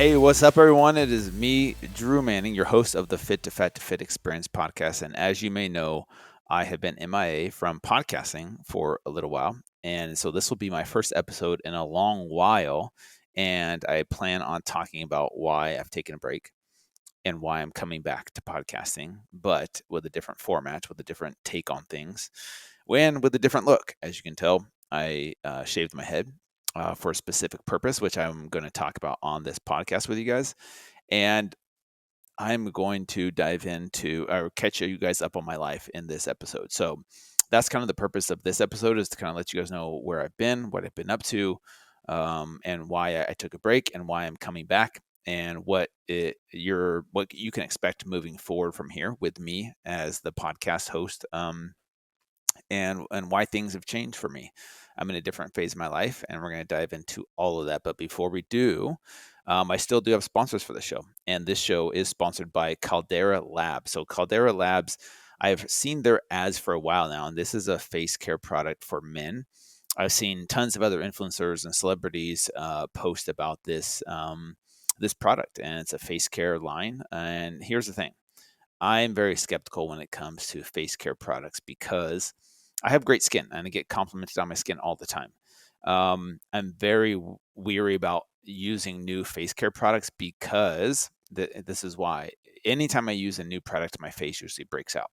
Hey, what's up, everyone? It is me, Drew Manning, your host of the Fit2Fat2Fit Experience podcast. And as you may know, I have been MIA from podcasting for a little while. And so this will be my first episode in a long while. And I plan on talking about why I've taken a break and why I'm coming back to podcasting, but with a different format, with a different take on things, when with a different look. As you can tell, I shaved my head for a specific purpose, which I'm going to talk about on this podcast with you guys. And I'm going to dive into or catch you guys up on my life in this episode. So that's kind of the purpose of this episode, is to kind of let you guys know where I've been, what I've been up to, and why I took a break and why I'm coming back, and what you can expect moving forward from here with me as the podcast host, and why things have changed for me. I'm in a different phase of my life, and we're going to dive into all of that. But before we do, I still do have sponsors for the show, and this show is sponsored by Caldera Labs. So Caldera Labs, I've seen their ads for a while now, and this is a face care product for men. I've seen tons of other influencers and celebrities post about this product, and it's a face care line. And here's the thing: I'm very skeptical when it comes to face care products because I have great skin and I get complimented on my skin all the time. I'm very weary about using new face care products because this is why. Anytime I use a new product, my face usually breaks out.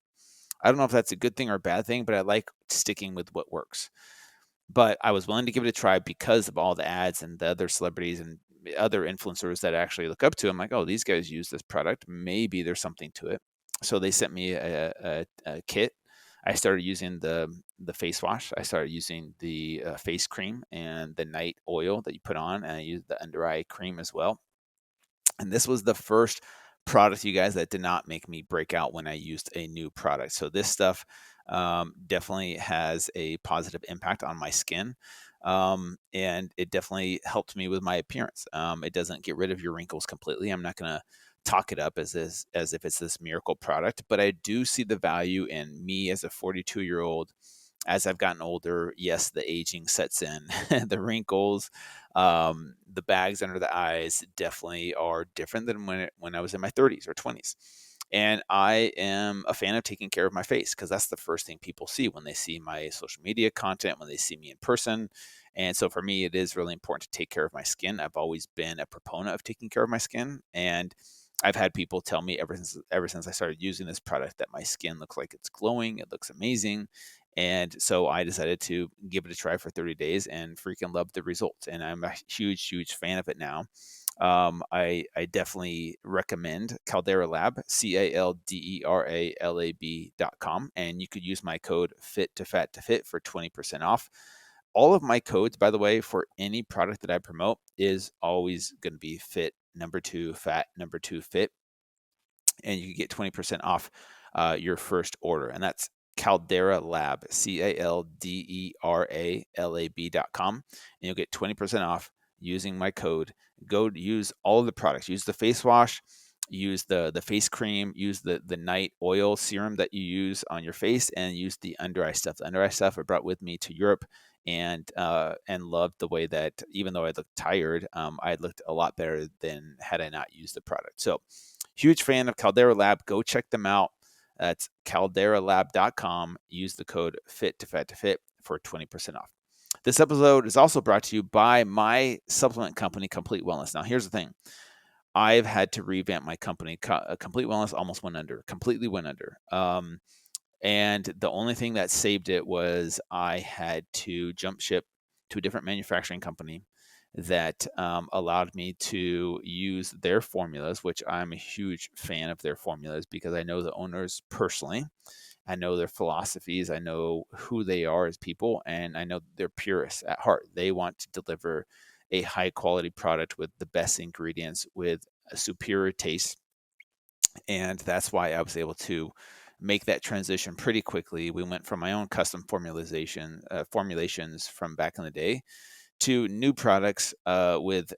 I don't know if that's a good thing or a bad thing, but I like sticking with what works. But I was willing to give it a try because of all the ads and the other celebrities and other influencers that I actually look up to. I'm like, oh, these guys use this product. Maybe there's something to it. So they sent me a kit. I started using the face wash. I started using the face cream and the night oil that you put on, and I used the under eye cream as well. And this was the first product, you guys, that did not make me break out when I used a new product. So this stuff definitely has a positive impact on my skin. And it definitely helped me with my appearance. It doesn't get rid of your wrinkles completely. I'm not going to talk it up as if it's this miracle product, but I do see the value in me as a 42-year-old. As I've gotten older, yes, the aging sets in. The wrinkles, the bags under the eyes definitely are different than when I was in my 30s or 20s. And I am a fan of taking care of my face because that's the first thing people see when they see my social media content, when they see me in person. And so for me, it is really important to take care of my skin. I've always been a proponent of taking care of my skin. And I've had people tell me ever since I started using this product that my skin looks like it's glowing. It looks amazing. And so I decided to give it a try for 30 days and freaking love the results. And I'm a huge, huge fan of it now. I definitely recommend Caldera Lab, CALDERALAB.com. And you could use my code Fit2Fat2Fit for 20% off. All of my codes, by the way, for any product that I promote is always going to be fit number two, fat number two, fit. And you can get 20% off your first order. And that's Caldera Lab, CALDERALAB.com. And you'll get 20% off using my code. Go use all of the products. Use the face wash, use the face cream, use the night oil serum that you use on your face, and use the under eye stuff. The under eye stuff I brought with me to Europe, and loved the way that even though I looked tired, I looked a lot better than had I not used the product. So huge fan of Caldera Lab. Go check them out. That's calderalab.com. Use the code Fit2Fat2Fit for 20% off. This episode is also brought to you by my supplement company, Complete Wellness. Now, here's the thing. I've had to revamp my company. Complete Wellness almost went under, completely went under. And the only thing that saved it was I had to jump ship to a different manufacturing company that allowed me to use their formulas, which I'm a huge fan of their formulas because I know the owners personally. I know their philosophies. I know who they are as people, and I know they're purists at heart. They want to deliver a high quality product with the best ingredients, with a superior taste. And that's why I was able to make that transition pretty quickly. We went from my own custom formulations from back in the day to new products with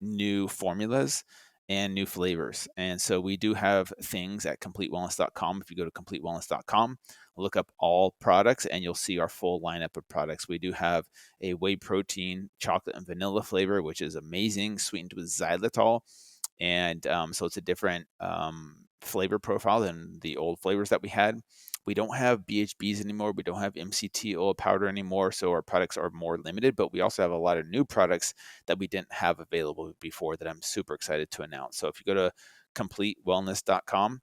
new formulas. and new flavors. And so we do have things at completewellness.com. If you go to completewellness.com, look up all products and you'll see our full lineup of products. We do have a whey protein chocolate and vanilla flavor, which is amazing, sweetened with xylitol. And so it's a different flavor profile than the old flavors that we had. We don't have BHBs anymore. We don't have MCT oil powder anymore. So our products are more limited, but we also have a lot of new products that we didn't have available before that I'm super excited to announce. So if you go to completewellness.com,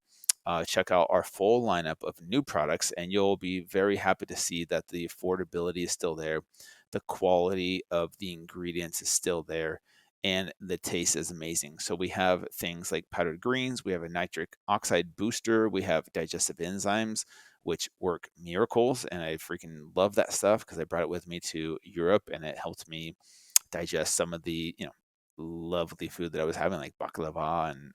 check out our full lineup of new products, and you'll be very happy to see that the affordability is still there. The quality of the ingredients is still there, and the taste is amazing. So we have things like powdered greens, we have a nitric oxide booster, we have digestive enzymes, which work miracles. And I freaking love that stuff because I brought it with me to Europe and it helped me digest some of the, lovely food that I was having, like baklava and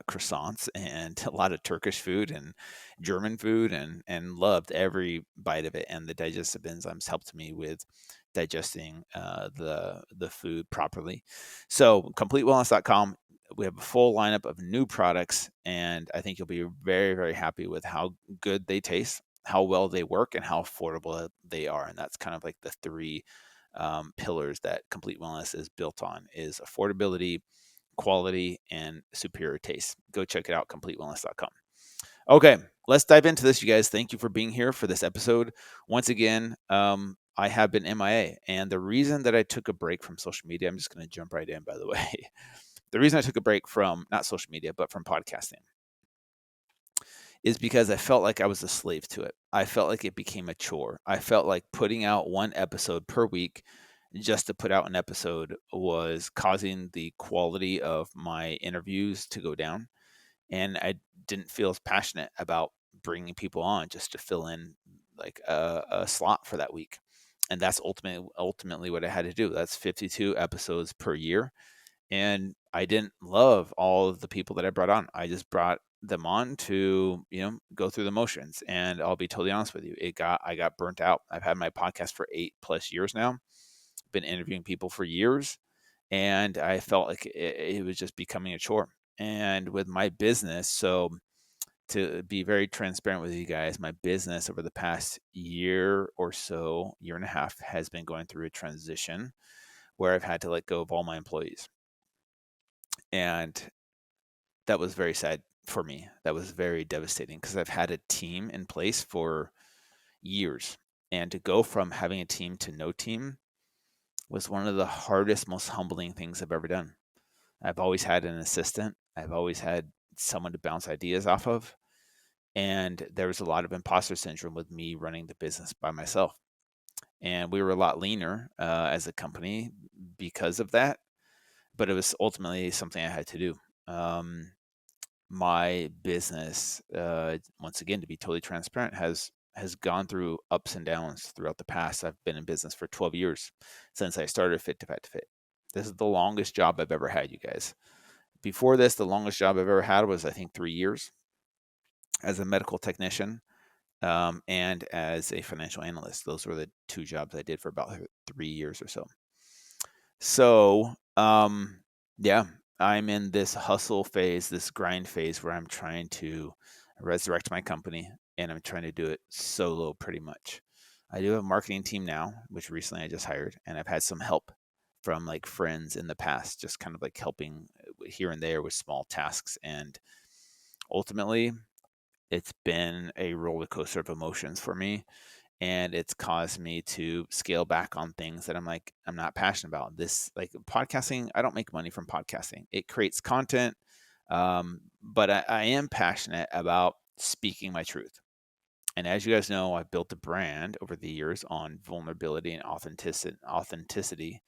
croissants and a lot of Turkish food and German food, and loved every bite of it. And the digestive enzymes helped me with digesting the food properly. So completewellness.com, we have a full lineup of new products, and I think you'll be very, very happy with how good they taste, how well they work, and how affordable they are. And that's kind of like the three pillars that Complete Wellness is built on: is affordability, quality, and superior taste. Go check it out, completewellness.com. Okay, let's dive into this, you guys. Thank you for being here for this episode. Once again, I have been MIA, and the reason that I took a break from social media, I'm just going to jump right in, by the way. The reason I took a break from not social media, but from podcasting, is because I felt like I was a slave to it. I felt like it became a chore. I felt like putting out one episode per week just to put out an episode was causing the quality of my interviews to go down. And I didn't feel as passionate about bringing people on just to fill in like a slot for that week. And that's ultimately what I had to do. That's 52 episodes per year. And I didn't love all of the people that I brought on. I just brought them on to, go through the motions. And I'll be totally honest with you, I got burnt out. I've had my podcast for 8+ years now, been interviewing people for years, and I felt like it was just becoming a chore. And with my business, so to be very transparent with you guys, my business over the past year or so, year and a half, has been going through a transition where I've had to let go of all my employees. And that was very sad for me. That was very devastating because I've had a team in place for years. And to go from having a team to no team was one of the hardest, most humbling things I've ever done. I've always had an assistant. I've always had someone to bounce ideas off of. And there was a lot of imposter syndrome with me running the business by myself. And we were a lot leaner as a company because of that. But it was ultimately something I had to do. My business, once again, to be totally transparent, has gone through ups and downs throughout the past. I've been in business for 12 years since I started Fit2Fat2Fit. This is the longest job I've ever had, you guys. Before this, the longest job I've ever had was, I think, 3 years as a medical technician and as a financial analyst. Those were the two jobs I did for about 3 years or so. So, yeah, I'm in this hustle phase, this grind phase where I'm trying to resurrect my company, and I'm trying to do it solo pretty much. I do have a marketing team now, which recently I just hired, and I've had some help from like friends in the past, just kind of like helping here and there with small tasks. And ultimately, it's been a roller coaster of emotions for me, and it's caused me to scale back on things that I'm not passionate about. This, like podcasting, I don't make money from podcasting. It creates content, but I am passionate about speaking my truth. And as you guys know, I've built a brand over the years on vulnerability and authenticity,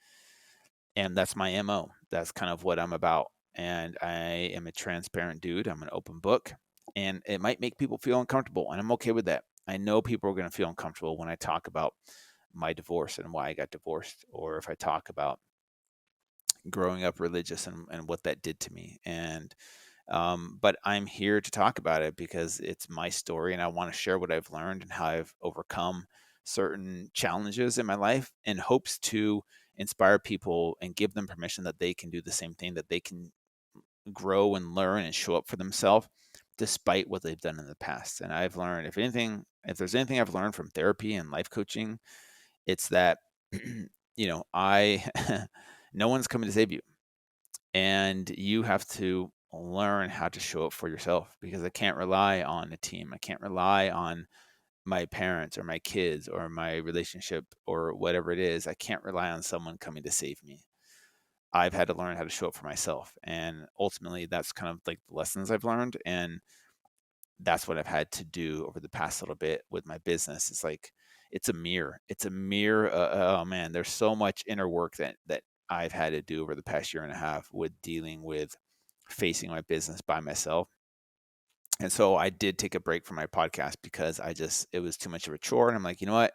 and that's my MO. That's kind of what I'm about. And I am a transparent dude. I'm an open book, and it might make people feel uncomfortable, and I'm okay with that. I know people are going to feel uncomfortable when I talk about my divorce and why I got divorced, or if I talk about growing up religious and what that did to me. And but I'm here to talk about it because it's my story, and I want to share what I've learned and how I've overcome certain challenges in my life in hopes to inspire people and give them permission that they can do the same thing, that they can grow and learn and show up for themselves despite what they've done in the past. And I've learned, if there's anything I've learned from therapy and life coaching, it's that, I, no one's coming to save you. And you have to learn how to show up for yourself, because I can't rely on a team. I can't rely on my parents or my kids or my relationship or whatever it is. I can't rely on someone coming to save me. I've had to learn how to show up for myself. And ultimately, that's kind of like the lessons I've learned. And that's what I've had to do over the past little bit with my business. It's like, it's a mirror. It's a mirror. Oh man, there's so much inner work that I've had to do over the past year and a half with dealing with facing my business by myself. And so I did take a break from my podcast because it was too much of a chore. And I'm like, you know what?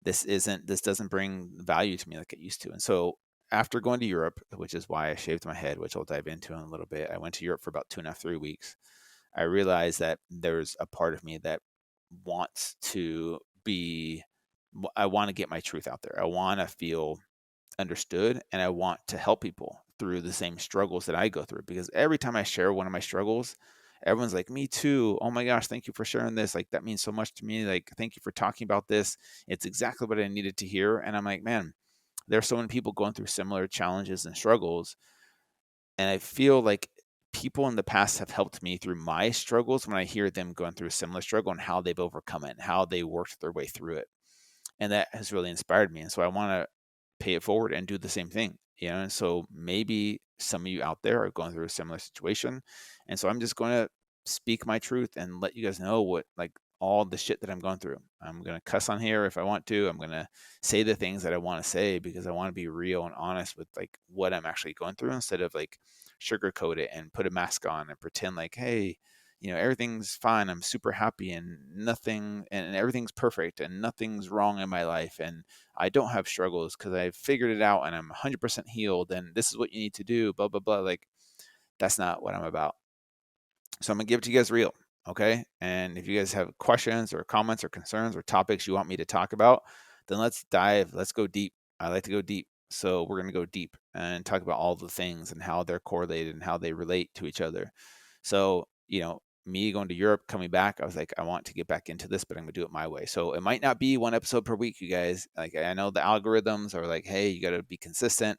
This doesn't bring value to me like it used to. And so after going to Europe, which is why I shaved my head, which I'll dive into in a little bit, I went to Europe for about 2.5, 3 weeks. I realized that there's a part of me that wants to be, I want to get my truth out there. I want to feel understood, and I want to help people through the same struggles that I go through, because every time I share one of my struggles, everyone's like, me too. Oh my gosh, thank you for sharing this. Like, that means so much to me. Like, thank you for talking about this. It's exactly what I needed to hear. And I'm like, man, there's so many people going through similar challenges and struggles. And I feel like people in the past have helped me through my struggles when I hear them going through a similar struggle and how they've overcome it and how they worked their way through it. And that has really inspired me. And so I want to pay it forward and do the same thing. And so maybe some of you out there are going through a similar situation. And so I'm just going to speak my truth and let you guys know what, like, all the shit that I'm going through. I'm going to cuss on here if I want to. I'm going to say the things that I want to say because I want to be real and honest with like what I'm actually going through, instead of like sugarcoat it and put a mask on and pretend like, hey, everything's fine. I'm super happy and nothing, and everything's perfect and nothing's wrong in my life. And I don't have struggles because I figured it out and I'm 100% healed. And this is what you need to do, blah, blah, blah. Like, that's not what I'm about. So I'm going to give it to you guys real. Okay. And if you guys have questions or comments or concerns or topics you want me to talk about, then let's go deep. I like to go deep. So we're going to go deep and talk about all the things and how they're correlated and how they relate to each other. So, me going to Europe, coming back, I was like, I want to get back into this, but I'm going to do it my way. So it might not be one episode per week, you guys. Like, I know the algorithms are like, hey, you got to be consistent.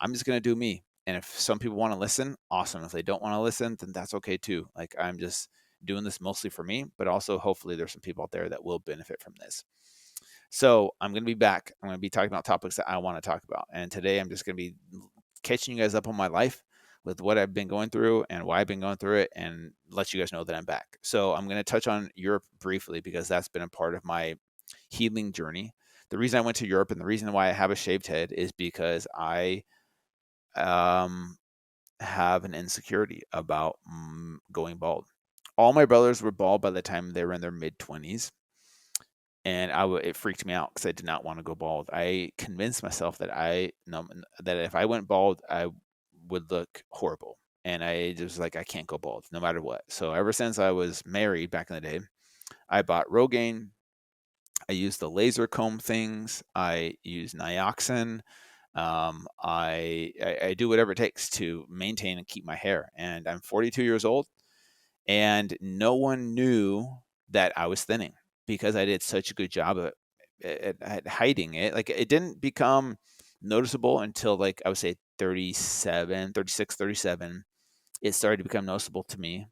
I'm just going to do me. And if some people want to listen, awesome. If they don't want to listen, then that's okay too. Like, I'm just doing this mostly for me, but also hopefully there's some people out there that will benefit from this. So I'm going to be back. I'm going to be talking about topics that I want to talk about. And today I'm just going to be catching you guys up on my life with what I've been going through and why I've been going through it, and let you guys know that I'm back. So I'm going to touch on Europe briefly because that's been a part of my healing journey. The reason I went to Europe and the reason why I have a shaved head is because I have an insecurity about going bald. All my brothers were bald by the time they were in their mid-20s, and it freaked me out because I did not want to go bald. I convinced myself that that if I went bald, I would look horrible, and I just like, I can't go bald no matter what. So ever since I was married back in the day, I bought Rogaine. I used the laser comb things. I use Nioxin. I do whatever it takes to maintain and keep my hair. And I'm 42 years old, and no one knew that I was thinning because I did such a good job at hiding it. Like, it didn't become noticeable until, like, I would say 37, 36, 37. It started to become noticeable to me,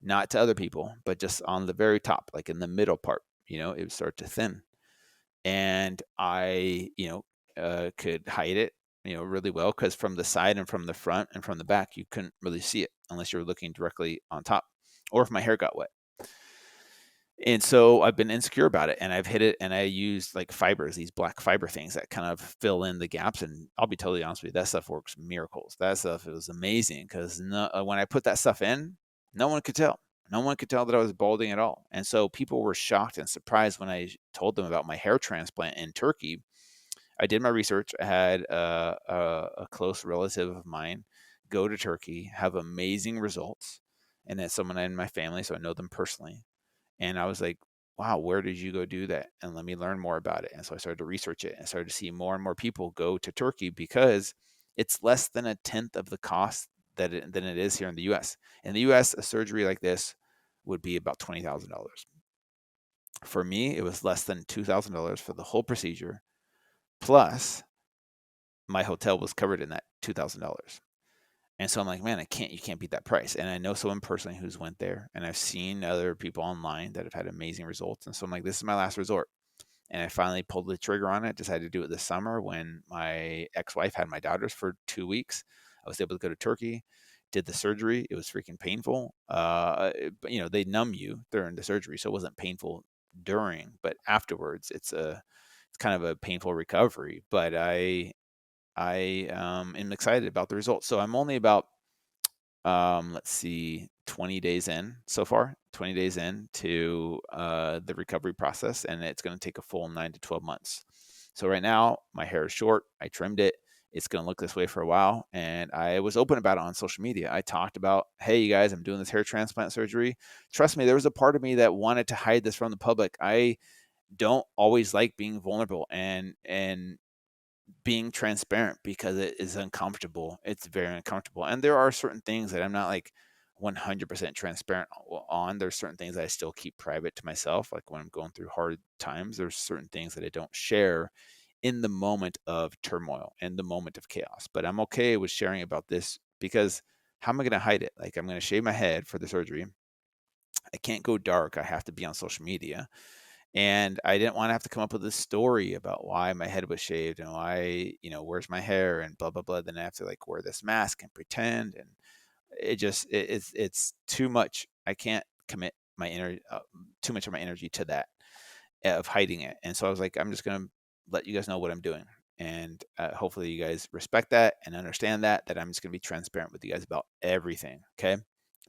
not to other people, but just on the very top, like in the middle part, it would start to thin. And I, could hide it, really well, because from the side and from the front and from the back, you couldn't really see it unless you were looking directly on top, or if my hair got wet. And so I've been insecure about it, and I've hit it, and I used like fibers, these black fiber things that kind of fill in the gaps. And I'll be totally honest with you, that stuff works miracles. That stuff, it was amazing, because when I put that stuff in, no one could tell. No one could tell that I was balding at all. And so people were shocked and surprised when I told them about my hair transplant in Turkey. I did my research. I had a close relative of mine go to Turkey, have amazing results, and that's someone in my family, so I know them personally. And I was like, wow, where did you go do that? And let me learn more about it. And so I started to research it and started to see more and more people go to Turkey because it's less than a tenth of the cost than it is here in the US. In the US, a surgery like this would be about $20,000. For me, it was less than $2,000 for the whole procedure, plus my hotel was covered in that $2,000. And so I'm like, man, you can't beat that price. And I know someone personally who's went there, and I've seen other people online that have had amazing results. And so I'm like, this is my last resort. And I finally pulled the trigger on it, decided to do it this summer when my ex-wife had my daughters for 2 weeks. I was able to go to Turkey, did the surgery. It was freaking painful. But they numb you during the surgery, so it wasn't painful during, but afterwards, it's kind of a painful recovery. But I am excited about the results. So I'm only about let's see, 20 days in so far, 20 days in to the recovery process, and it's going to take a full 9 to 12 months. So right now, my hair is short. I trimmed it. It's going to look this way for a while. And I was open about it on social media. I talked about, hey, you guys, I'm doing this hair transplant surgery. Trust me, there was a part of me that wanted to hide this from the public. I don't always like being vulnerable and being transparent because it is uncomfortable. It's very uncomfortable. And there are certain things that I'm not like 100% transparent on. There's certain things that I still keep private to myself. Like when I'm going through hard times, there's certain things that I don't share in the moment of turmoil, in the moment of chaos. But I'm okay with sharing about this because how am I going to hide it? Like I'm going to shave my head for the surgery. I can't go dark. I have to be on social media. And I didn't want to have to come up with a story about why my head was shaved and why, where's my hair and blah, blah, blah. Then I have to like wear this mask and pretend. And it's too much. I can't commit my energy, too much of my energy to that, of hiding it. And so I was like, I'm just going to let you guys know what I'm doing. And hopefully you guys respect that and understand that I'm just going to be transparent with you guys about everything. Okay.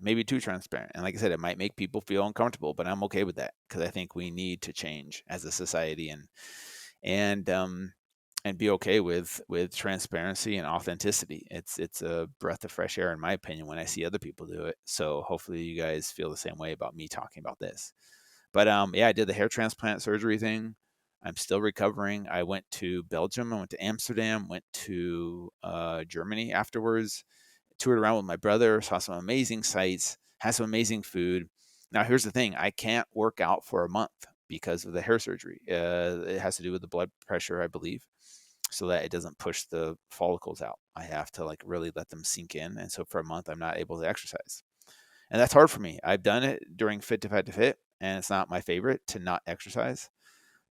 Maybe too transparent. And like I said, it might make people feel uncomfortable, but I'm okay with that because I think we need to change as a society and be okay with transparency and authenticity. It's a breath of fresh air in my opinion when I see other people do it. So hopefully you guys feel the same way about me talking about this. But yeah, I did the hair transplant surgery thing. I'm still recovering. I went to Belgium. I went to Amsterdam. Went to Germany afterwards. Toured around with my brother. Saw some amazing sights. Had some amazing food. Now here's the thing: I can't work out for a month because of the hair surgery. It has to do with the blood pressure, I believe, so that it doesn't push the follicles out. I have to like really let them sink in, and so for a month, I'm not able to exercise. And that's hard for me. I've done it during Fit2Fat2Fit, and it's not my favorite to not exercise,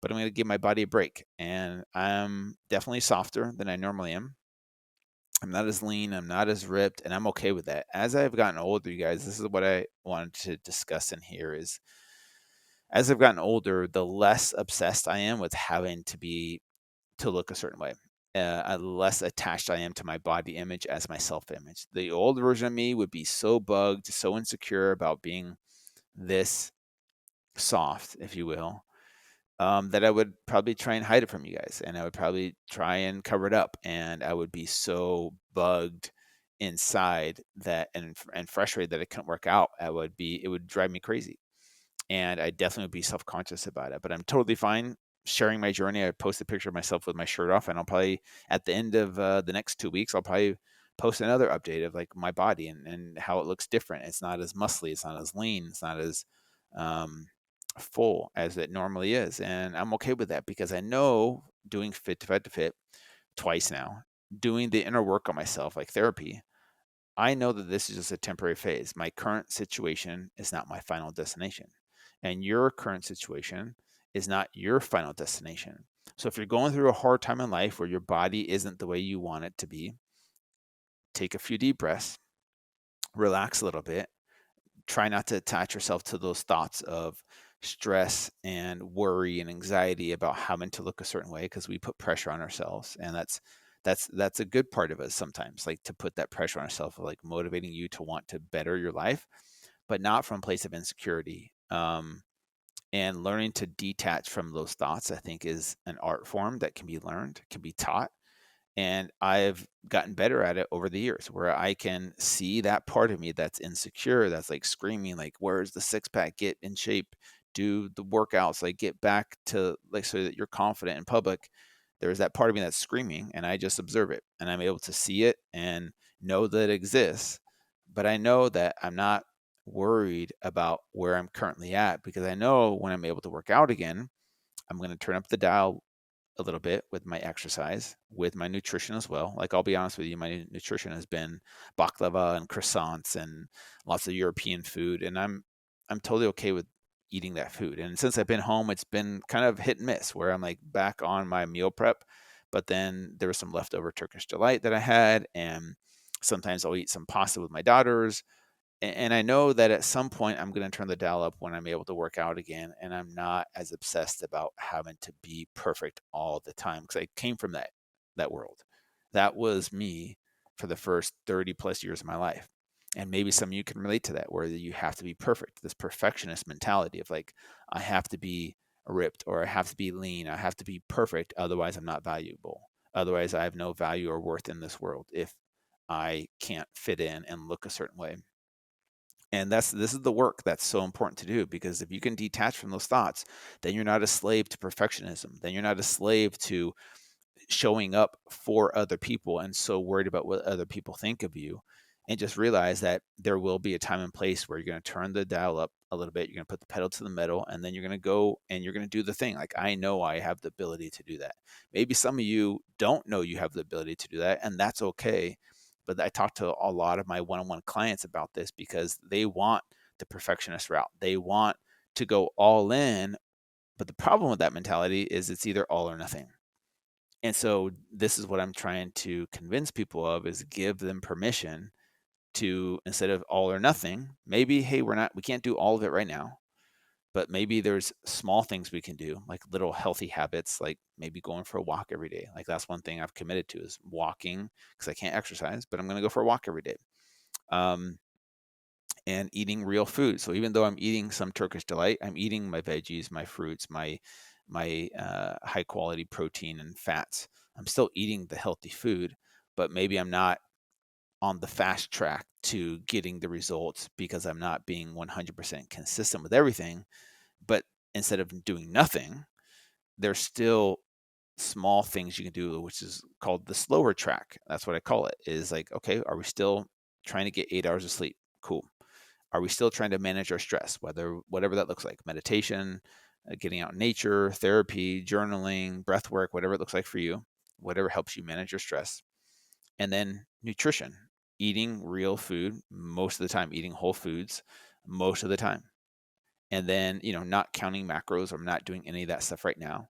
but I'm going to give my body a break. And I'm definitely softer than I normally am. I'm not as lean, I'm not as ripped, and I'm okay with that. As I've gotten older, you guys, this is what I wanted to discuss in here is as I've gotten older, the less obsessed I am with having to look a certain way. Less attached I am to my body image as my self image. The old version of me would be so bugged, so insecure about being this soft, if you will, that I would probably try and hide it from you guys. And I would probably try and cover it up. And I would be so bugged inside that and frustrated that it couldn't work out. It would drive me crazy. And I definitely would be self-conscious about it. But I'm totally fine sharing my journey. I post a picture of myself with my shirt off, and I'll probably at the end of the next 2 weeks, I'll probably post another update of like my body and how it looks different. It's not as muscly, it's not as lean, it's not as um, full as it normally is, and I'm okay with that because I know doing Fit2Fat2Fit twice now, doing the inner work on myself like therapy. I know that this is just a temporary phase. My current situation is not my final destination. And your current situation is not your final destination. So if you're going through a hard time in life where your body isn't the way you want it to be, take a few deep breaths, relax a little bit, try not to attach yourself to those thoughts of stress and worry and anxiety about having to look a certain way because we put pressure on ourselves, and that's a good part of us sometimes, like to put that pressure on ourselves, like motivating you to want to better your life, but not from a place of insecurity. And learning to detach from those thoughts, I think, is an art form that can be learned, can be taught. And I've gotten better at it over the years where I can see that part of me that's insecure, that's like screaming, like, where's the six pack? Get in shape, do the workouts, like get back to like so that you're confident in public. There's that part of me that's screaming, and I just observe it and I'm able to see it and know that it exists but I know that I'm not worried about where I'm currently at, because I know when I'm able to work out again, I'm going to turn up the dial a little bit with my exercise, with my nutrition as well. Like, I'll be honest with you, my nutrition has been baklava and croissants and lots of European food, and I'm totally okay with eating that food. And since I've been home, it's been kind of hit and miss, where I'm like back on my meal prep, but then there was some leftover Turkish delight that I had, and sometimes I'll eat some pasta with my daughters, and I know that at some point I'm going to turn the dial up when I'm able to work out again, and I'm not as obsessed about having to be perfect all the time, because I came from that world. That was me for the first 30 plus years of my life. And maybe some of you can relate to that, where you have to be perfect, this perfectionist mentality of like, I have to be ripped, or I have to be lean, I have to be perfect, otherwise I'm not valuable. Otherwise I have no value or worth in this world if I can't fit in and look a certain way. And this is the work that's so important to do, because if you can detach from those thoughts, then you're not a slave to perfectionism. Then you're not a slave to showing up for other people and so worried about what other people think of you. And just realize that there will be a time and place where you're going to turn the dial up a little bit. You're going to put the pedal to the metal, and then you're going to go and you're going to do the thing. Like, I know I have the ability to do that. Maybe some of you don't know you have the ability to do that, and that's okay. But I talk to a lot of my one-on-one clients about this, because they want the perfectionist route. They want to go all in. But the problem with that mentality is it's either all or nothing. And so this is what I'm trying to convince people of, is give them permission to, instead of all or nothing, maybe, hey, we can't do all of it right now, but maybe there's small things we can do, like little healthy habits, like maybe going for a walk every day. Like, that's one thing I've committed to, is walking, because I can't exercise, but I'm going to go for a walk every day. And eating real food. So even though I'm eating some Turkish delight, I'm eating my veggies, my fruits, my high quality protein and fats. I'm still eating the healthy food, but maybe I'm not on the fast track to getting the results, because I'm not being 100% consistent with everything. But instead of doing nothing, there's still small things you can do, which is called the slower track. That's what I call it. Is like, okay, are we still trying to get 8 hours of sleep? Cool. Are we still trying to manage our stress, whatever that looks like? Meditation, getting out in nature, therapy, journaling, breath work, whatever it looks like for you, whatever helps you manage your stress. And then nutrition, eating real food most of the time, eating whole foods most of the time. And then, not counting macros. I'm not doing any of that stuff right now.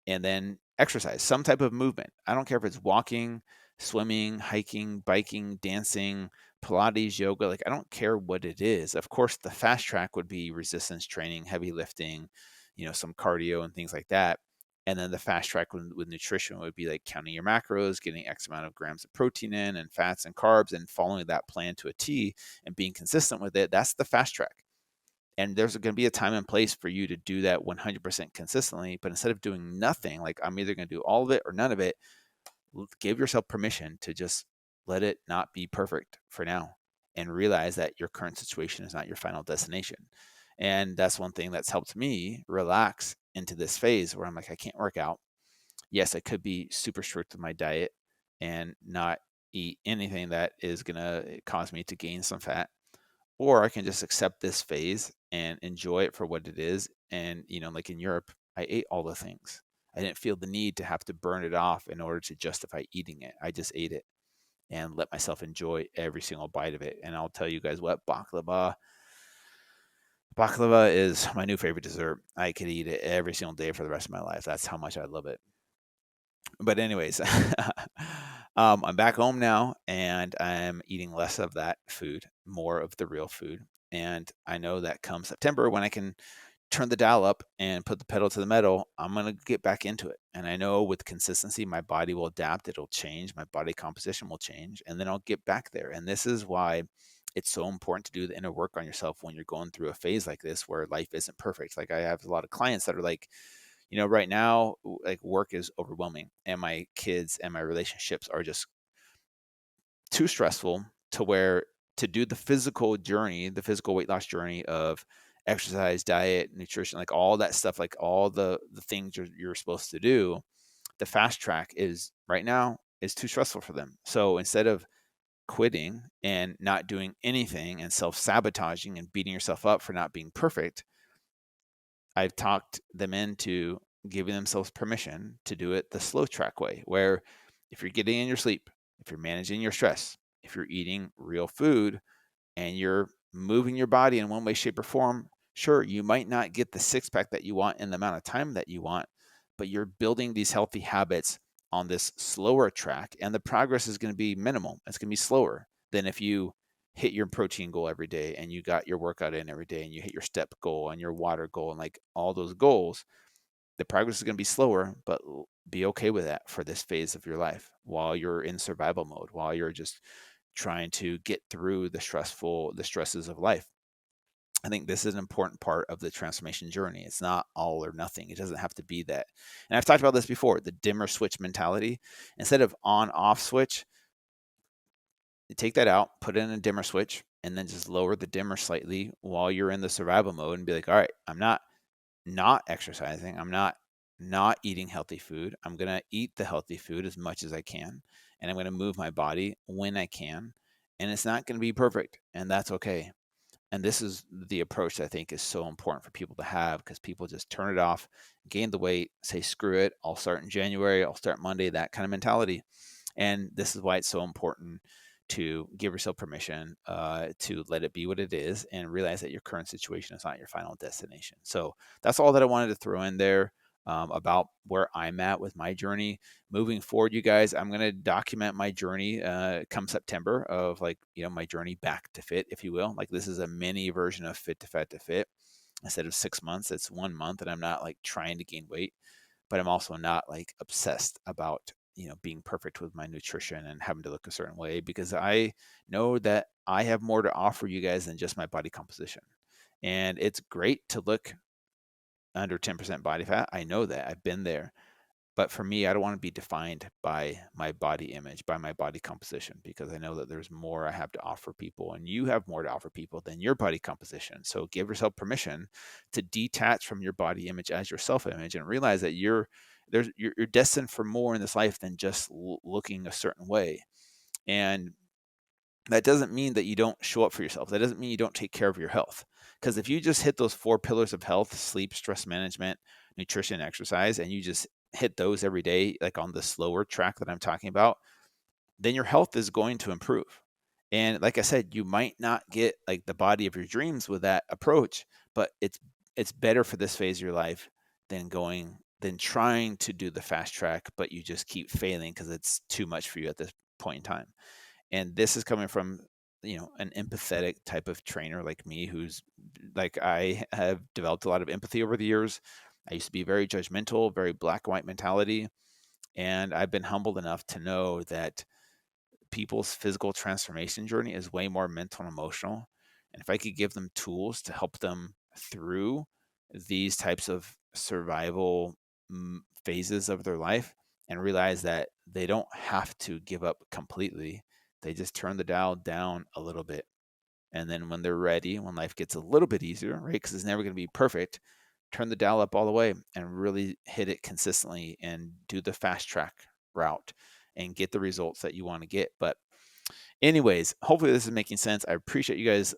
And then exercise, some type of movement. I don't care if it's walking, swimming, hiking, biking, dancing, Pilates, yoga. Like, I don't care what it is. Of course, the fast track would be resistance training, heavy lifting, some cardio and things like that. And then the fast track with nutrition would be like counting your macros, getting X amount of grams of protein in, and fats and carbs, and following that plan to a T and being consistent with it. That's the fast track. And there's going to be a time and place for you to do that 100% consistently. But instead of doing nothing, like, I'm either going to do all of it or none of it, give yourself permission to just let it not be perfect for now, and realize that your current situation is not your final destination. And that's one thing that's helped me relax into this phase where I'm like, I can't work out. Yes, I could be super strict with my diet and not eat anything that is going to cause me to gain some fat, or I can just accept this phase and enjoy it for what it is. And, like in Europe, I ate all the things. I didn't feel the need to have to burn it off in order to justify eating it. I just ate it and let myself enjoy every single bite of it. And I'll tell you guys what, baklava is my new favorite dessert. I could eat it every single day for the rest of my life. That's how much I love it. But anyways, I'm back home now, and I'm eating less of that food, more of the real food. And I know that come September, when I can turn the dial up and put the pedal to the metal, I'm going to get back into it. And I know with consistency, my body will adapt. It'll change. My body composition will change, and then I'll get back there. And this is why it's so important to do the inner work on yourself when you're going through a phase like this, where life isn't perfect. Like, I have a lot of clients that are like, right now, like, work is overwhelming, and my kids and my relationships are just too stressful to where to do the physical journey, the physical weight loss journey of exercise, diet, nutrition, like all that stuff, like all the things you're supposed to do, the fast track is right now is too stressful for them. So instead of quitting and not doing anything and self-sabotaging and beating yourself up for not being perfect, I've talked them into giving themselves permission to do it the slow track way, where if you're getting in your sleep, if you're managing your stress, if you're eating real food, and you're moving your body in one way, shape, or form, sure, you might not get the six pack that you want in the amount of time that you want, but you're building these healthy habits on this slower track, and the progress is going to be minimal. It's going to be slower than if you hit your protein goal every day and you got your workout in every day and you hit your step goal and your water goal and like all those goals. The progress is going to be slower, but be okay with that for this phase of your life while you're in survival mode, while you're just trying to get through the stresses of life. I think this is an important part of the transformation journey. It's not all or nothing. It doesn't have to be that. And I've talked about this before, the dimmer switch mentality. Instead of on off switch, you take that out, put in a dimmer switch, and then just lower the dimmer slightly while you're in the survival mode and be like, all right, I'm not exercising. I'm not eating healthy food. I'm going to eat the healthy food as much as I can, and I'm going to move my body when I can. And it's not going to be perfect, and that's okay. And this is the approach that I think is so important for people to have, because people just turn it off, gain the weight, say, screw it, I'll start in January, I'll start Monday, that kind of mentality. And this is why it's so important to give yourself permission to let it be what it is and realize that your current situation is not your final destination. So that's all that I wanted to throw in there about where I'm at with my journey. Moving forward, you guys, I'm going to document my journey come September of my journey back to fit, if you will. Like, this is a mini version of Fit to Fat to Fit. Instead of 6 months, it's 1 month, and I'm not like trying to gain weight, but I'm also not like obsessed about being perfect with my nutrition and having to look a certain way, because I know that I have more to offer you guys than just my body composition. And it's great to look under 10% body fat. I know that. I've been there. But for me, I don't want to be defined by my body image, by my body composition, because I know that there's more I have to offer people, and you have more to offer people than your body composition. So give yourself permission to detach from your body image as your self image and realize that you're destined for more in this life than just looking a certain way. And that doesn't mean that you don't show up for yourself. That doesn't mean you don't take care of your health. Because if you just hit those 4 pillars of health: sleep, stress management, nutrition, exercise, and you just hit those every day, like on the slower track that I'm talking about, then your health is going to improve. And like I said, you might not get like the body of your dreams with that approach, but it's better for this phase of your life than trying to do the fast track, but you just keep failing because it's too much for you at this point in time. And this is coming from an empathetic type of trainer like me, who's like, I have developed a lot of empathy over the years. I used to be very judgmental, very black and white mentality, and I've been humbled enough to know that people's physical transformation journey is way more mental and emotional. And if I could give them tools to help them through these types of survival phases of their life, and realize that they don't have to give up completely, they just turn the dial down a little bit. And then when they're ready, when life gets a little bit easier, right? Because it's never going to be perfect, turn the dial up all the way and really hit it consistently and do the fast track route and get the results that you want to get. But anyways, hopefully this is making sense. I appreciate you guys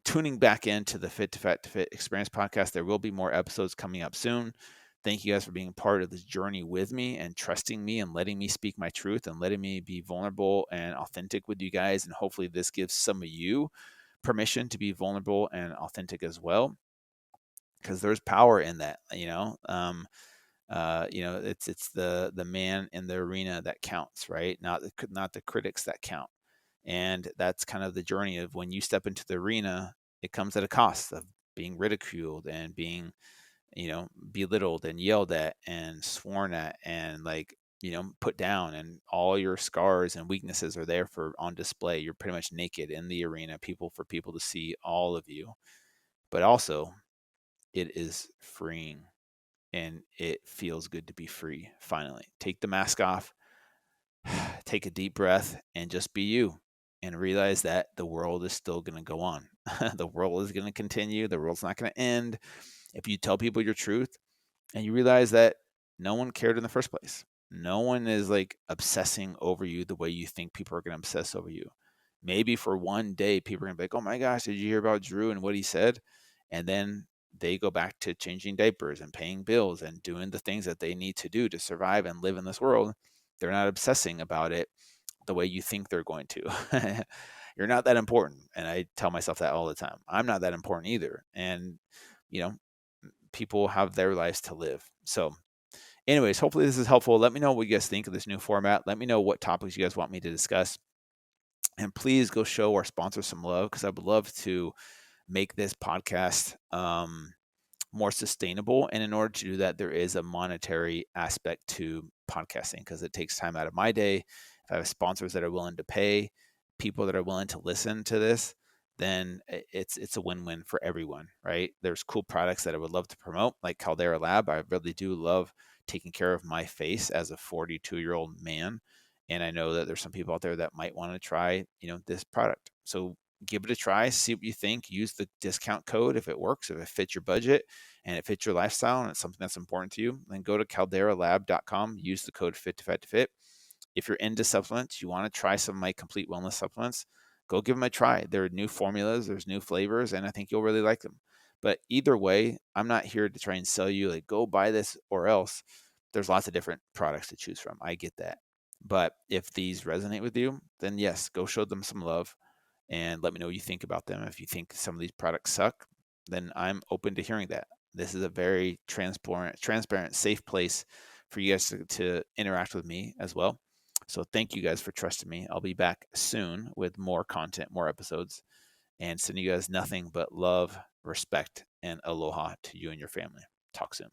tuning back into the Fit to Fat to Fit Experience podcast. There will be more episodes coming up soon. Thank you guys for being part of this journey with me and trusting me and letting me speak my truth and letting me be vulnerable and authentic with you guys. And hopefully this gives some of you permission to be vulnerable and authentic as well, because there's power in that. It's the man in the arena that counts, right? Not the critics that count. And that's kind of the journey of when you step into the arena, it comes at a cost of being ridiculed and being, belittled and yelled at and sworn at and put down, and all your scars and weaknesses are there on display. You're pretty much naked in the arena, for people to see all of you. But also, it is freeing, and it feels good to be free. Finally, take the mask off, take a deep breath, and just be you, and realize that the world is still going to go on. The world is going to continue. The world's not going to end. If you tell people your truth and you realize that no one cared in the first place, no one is like obsessing over you the way you think people are going to obsess over you. maybe for one day, people are going to be like, oh my gosh, did you hear about Drew and what he said? And then they go back to changing diapers and paying bills and doing the things that they need to do to survive and live in this world. They're not obsessing about it the way you think they're going to. You're not that important. And I tell myself that all the time. I'm not that important either. And, you know, people have their lives to live. So, anyways, hopefully this is helpful. Let me know what you guys think of this new format. Let me know what topics you guys want me to discuss. And please go show our sponsors some love, because I would love to make this podcast more sustainable. And in order to do that, there is a monetary aspect to podcasting, because it takes time out of my day. If I have sponsors that are willing to pay, people that are willing to listen to this, then it's a win-win for everyone, right? There's cool products that I would love to promote, like Caldera Lab. I really do love taking care of my face as a 42-year-old man. And I know that there's some people out there that might want to try, this product. So give it a try, see what you think. Use the discount code if it works, if it fits your budget and it fits your lifestyle and it's something that's important to you. Then go to calderalab.com, use the code Fit2Fat2Fit. If you're into supplements, you want to try some of my complete wellness supplements, go give them a try. There are new formulas, there's new flavors, and I think you'll really like them. But either way, I'm not here to try and sell you like, go buy this or else. There's lots of different products to choose from. I get that. But if these resonate with you, then yes, go show them some love and let me know what you think about them. If you think some of these products suck, then I'm open to hearing that. This is a very transparent, safe place for you guys to interact with me as well. So thank you guys for trusting me. I'll be back soon with more content, more episodes, and sending you guys nothing but love, respect, and aloha to you and your family. Talk soon.